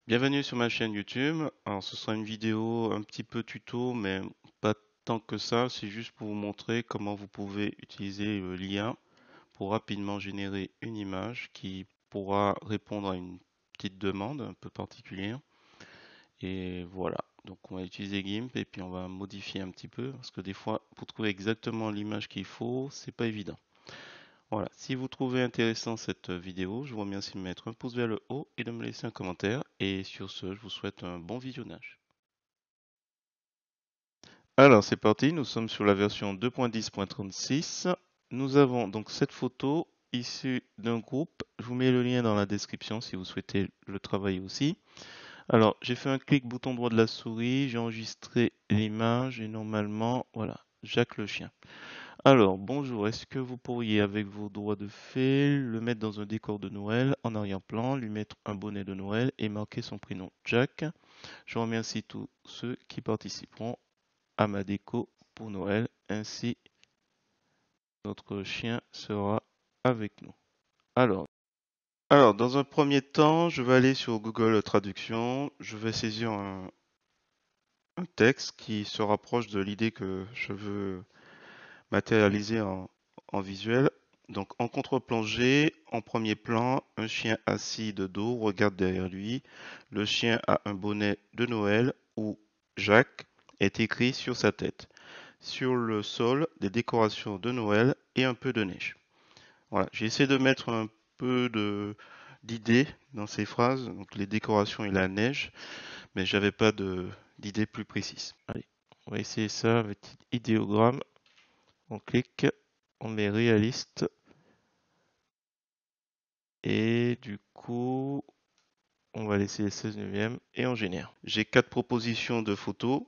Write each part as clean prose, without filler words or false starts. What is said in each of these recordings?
Bienvenue sur ma chaîne YouTube. Alors, ce sera une vidéo un petit peu tuto, mais pas tant que ça. C'est juste pour vous montrer comment vous pouvez utiliser l'IA pour rapidement générer une image qui pourra répondre à une petite demande un peu particulière. Et voilà. Donc, on va utiliser GIMP et puis on va modifier un petit peu parce que des fois, pour trouver exactement l'image qu'il faut, c'est pas évident. Voilà, si vous trouvez intéressant cette vidéo, je vous remercie de mettre un pouce vers le haut et de me laisser un commentaire. Et sur ce, je vous souhaite un bon visionnage. Alors, c'est parti, nous sommes sur la version 2.10.36. Nous avons donc cette photo issue d'un groupe. Je vous mets le lien dans la description si vous souhaitez le travailler aussi. Alors, j'ai fait un clic bouton droit de la souris, j'ai enregistré l'image et normalement, voilà, Jacques le chien. Alors, bonjour, est-ce que vous pourriez, avec vos doigts de fée, le mettre dans un décor de Noël en arrière-plan, lui mettre un bonnet de Noël et marquer son prénom Jack? Je remercie tous ceux qui participeront à ma déco pour Noël. Ainsi, notre chien sera avec nous. Alors, dans un premier temps, je vais aller sur Google Traduction. Je vais saisir un texte qui se rapproche de l'idée que je veux matérialiser en visuel. Donc en contre-plongée, en premier plan, un chien assis de dos regarde derrière lui. Le chien a un bonnet de Noël où Jacques est écrit sur sa tête. Sur le sol, des décorations de Noël et un peu de neige. Voilà, j'ai essayé de mettre un peu d'idées dans ces phrases, donc les décorations et la neige, mais j'avais pas d'idées plus précises. Allez, on va essayer ça avec idéogramme. On clique, on met réaliste et du coup on va laisser les 16 neuvième et on génère. J'ai 4 propositions de photos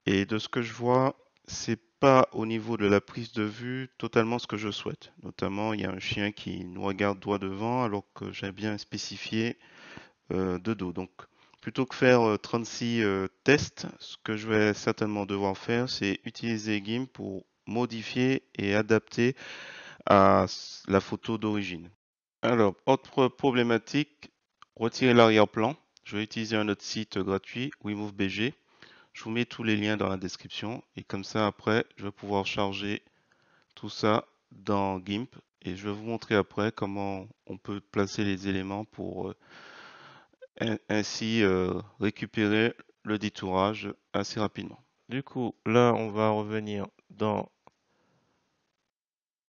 et de ce que je vois, c'est pas au niveau de la prise de vue totalement ce que je souhaite. Notamment, il y a un chien qui nous regarde droit devant alors que j'ai bien spécifié de dos. Donc, plutôt que faire 36 tests, ce que je vais certainement devoir faire, c'est utiliser GIMP pour modifier et adapter à la photo d'origine. Alors, autre problématique, retirer l'arrière-plan. Je vais utiliser un autre site gratuit, WeMoveBG. Je vous mets tous les liens dans la description et comme ça après, je vais pouvoir charger tout ça dans GIMP et je vais vous montrer après comment on peut placer les éléments pour ainsi récupérer le détourage assez rapidement. Du coup, là, on va revenir dans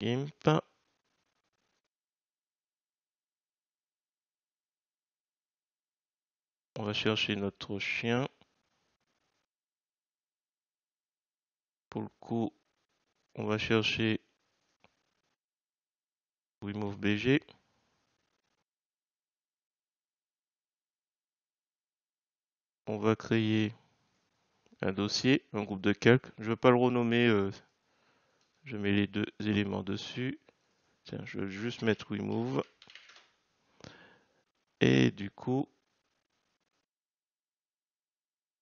GIMP. On va chercher notre chien. Pour le coup, on va chercher WeMoveBG. On va créer un dossier, un groupe de calques. Je ne vais pas le renommer, je mets les deux éléments dessus. Tiens, je vais juste mettre remove. Et du coup,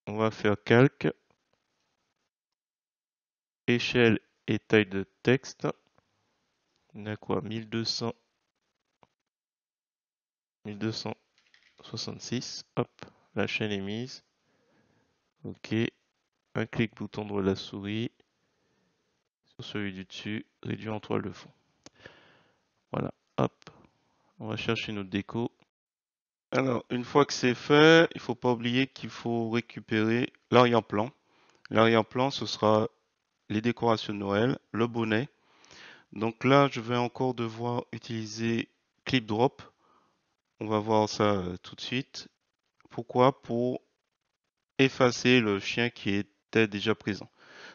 on va faire calque, échelle et taille de texte. On a quoi? 1200, 1266. Hop, la chaîne est mise. Ok, un clic bouton droit de la souris sur celui du dessus, réduire en toile de fond. Voilà, hop, on va chercher notre déco. Alors, une fois que c'est fait, il ne faut pas oublier qu'il faut récupérer l'arrière-plan. L'arrière-plan, ce sera les décorations de Noël, le bonnet. Donc là, je vais encore devoir utiliser Clip Drop. On va voir ça tout de suite. Pourquoi? Pour effacer le chien qui était déjà présent.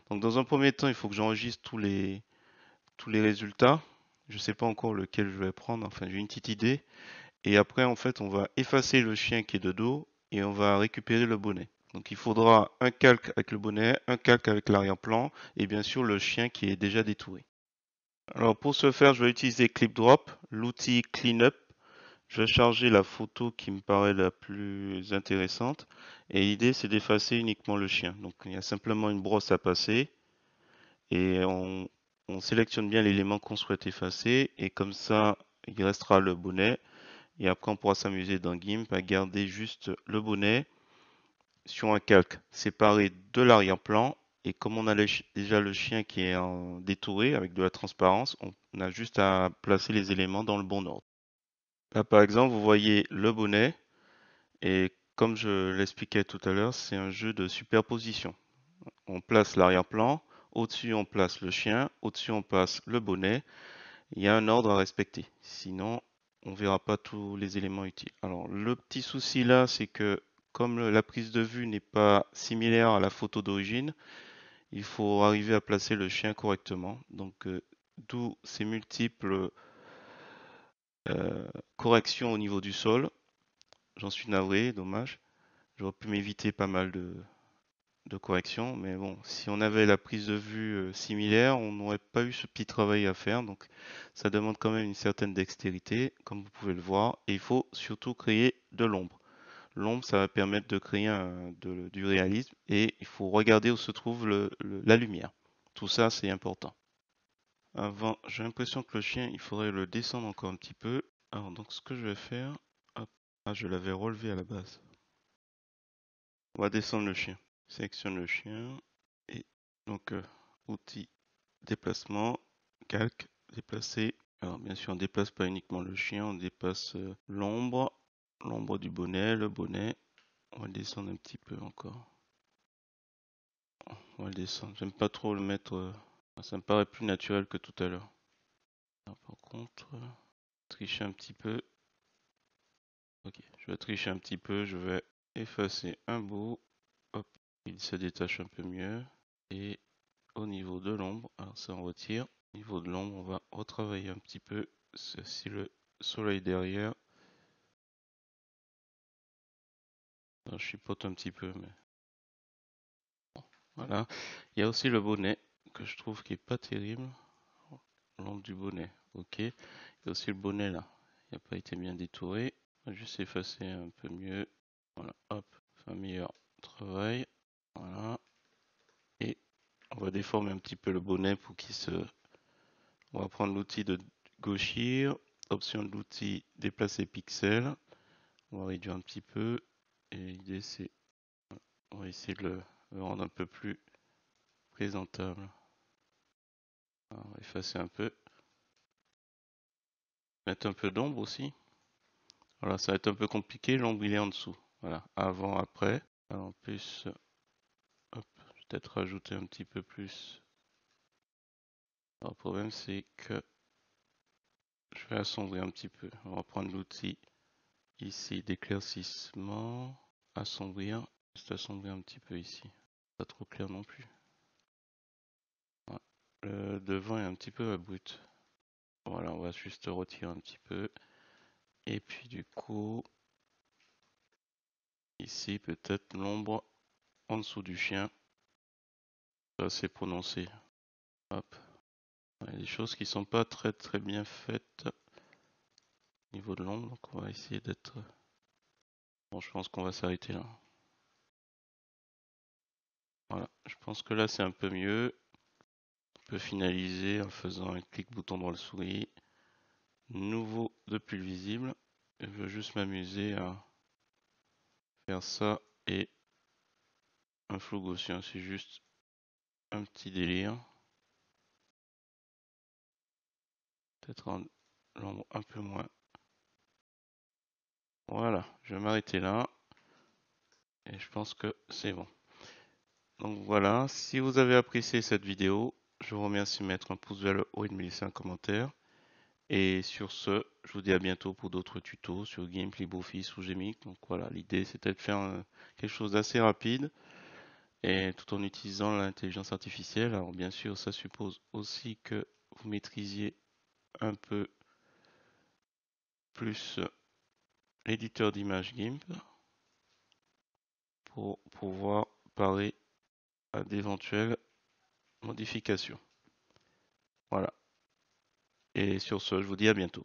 Donc dans un premier temps, il faut que j'enregistre tous les résultats. Je ne sais pas encore lequel je vais prendre, enfin j'ai une petite idée. Et après, en fait, on va effacer le chien qui est de dos et on va récupérer le bonnet. Donc il faudra un calque avec le bonnet, un calque avec l'arrière-plan et bien sûr le chien qui est déjà détouré. Alors pour ce faire, je vais utiliser Clip Drop, l'outil Cleanup. Je vais charger la photo qui me paraît la plus intéressante. Et l'idée, c'est d'effacer uniquement le chien. Donc il y a simplement une brosse à passer et on sélectionne bien l'élément qu'on souhaite effacer et comme ça, il restera le bonnet Et après, on pourra s'amuser dans GIMP à garder juste le bonnet sur un calque séparé de l'arrière-plan. Et comme on a déjà le chien qui est en détouré avec de la transparence, on a juste à placer les éléments dans le bon ordre. Là, par exemple, vous voyez le bonnet. Et comme je l'expliquais tout à l'heure, c'est un jeu de superposition. On place l'arrière-plan, au-dessus on place le chien, au-dessus on place le bonnet. Il y a un ordre à respecter. Sinon, on ne verra pas tous les éléments utiles. Alors, le petit souci là, c'est que comme la prise de vue n'est pas similaire à la photo d'origine, il faut arriver à placer le chien correctement. Donc, d'où ces multiples corrections au niveau du sol. J'en suis navré, dommage. J'aurais pu m'éviter pas mal de corrections, mais bon, si on avait la prise de vue similaire, on n'aurait pas eu ce petit travail à faire. Donc, ça demande quand même une certaine dextérité, comme vous pouvez le voir. Et il faut surtout créer de l'ombre. L'ombre, ça va permettre de créer du réalisme et il faut regarder où se trouve la lumière. Tout ça, c'est important. Avant, j'ai l'impression que le chien, il faudrait le descendre encore un petit peu. Alors, donc, ce que je vais faire, hop, ah, je l'avais relevé à la base. On va descendre le chien. Sélectionne le chien et donc outils, déplacement, calque, déplacer. Alors bien sûr on déplace pas uniquement le chien, on déplace l'ombre, l'ombre du bonnet, le bonnet. On va le descendre un petit peu encore. On va le descendre. J'aime pas trop le mettre. Ça me paraît plus naturel que tout à l'heure. Par contre, tricher un petit peu. Ok, je vais tricher un petit peu. Je vais effacer un bout. Hop, il se détache un peu mieux. Et au niveau de l'ombre, alors ça on retire. Au niveau de l'ombre, on va retravailler un petit peu. Si le soleil derrière. Alors, je chipote un petit peu, mais bon, voilà. Il y a aussi le bonnet que je trouve qui est pas terrible. L'ombre du bonnet, ok. Il y a aussi le bonnet là. Il n'a pas été bien détouré. On va juste effacer un peu mieux. Voilà, hop, faire un meilleur travail. Voilà. Et on va déformer un petit peu le bonnet pour qu'il se. On va prendre l'outil de gauchir. Option de l'outil déplacer pixels. On va réduire un petit peu. Et l'idée c'est. On va essayer de le rendre un peu plus présentable. Alors, on va effacer un peu. Mettre un peu d'ombre aussi. Voilà, ça va être un peu compliqué. L'ombre il est en dessous. Voilà, avant, après. Alors, en plus, hop, je vais peut-être rajouter un petit peu plus. Alors, le problème c'est que je vais assombrir un petit peu. On va prendre l'outil ici d'éclaircissement. Assombrir. Juste assombrir un petit peu ici. Pas trop clair non plus. Voilà. Le devant est un petit peu abrupt. Voilà, on va juste retirer un petit peu. Et puis du coup, ici peut-être l'ombre en dessous du chien. Assez prononcé. Hop. Il y a des choses qui sont pas très bien faites au niveau de l'ombre, donc on va essayer d'être. Bon, je pense qu'on va s'arrêter là. Voilà, je pense que là c'est un peu mieux. On peut finaliser en faisant un clic bouton droit de souris. Nouveau de pull visible. Je veux juste m'amuser à faire ça et un flou gaussien, c'est juste un petit délire. Peut-être l'ombre un peu moins. Voilà, je vais m'arrêter là. Et je pense que c'est bon. Donc voilà, si vous avez apprécié cette vidéo, je vous remercie de mettre un pouce vers le haut et de me laisser un commentaire. Et sur ce, je vous dis à bientôt pour d'autres tutos sur GIMP, LibreOffice ou Gmix. Donc voilà, l'idée c'était de faire quelque chose d'assez rapide et tout en utilisant l'intelligence artificielle. Alors bien sûr, ça suppose aussi que vous maîtrisiez un peu plus l'éditeur d'image GIMP pour pouvoir parer à d'éventuelles modifications. Voilà. Et sur ce, je vous dis à bientôt.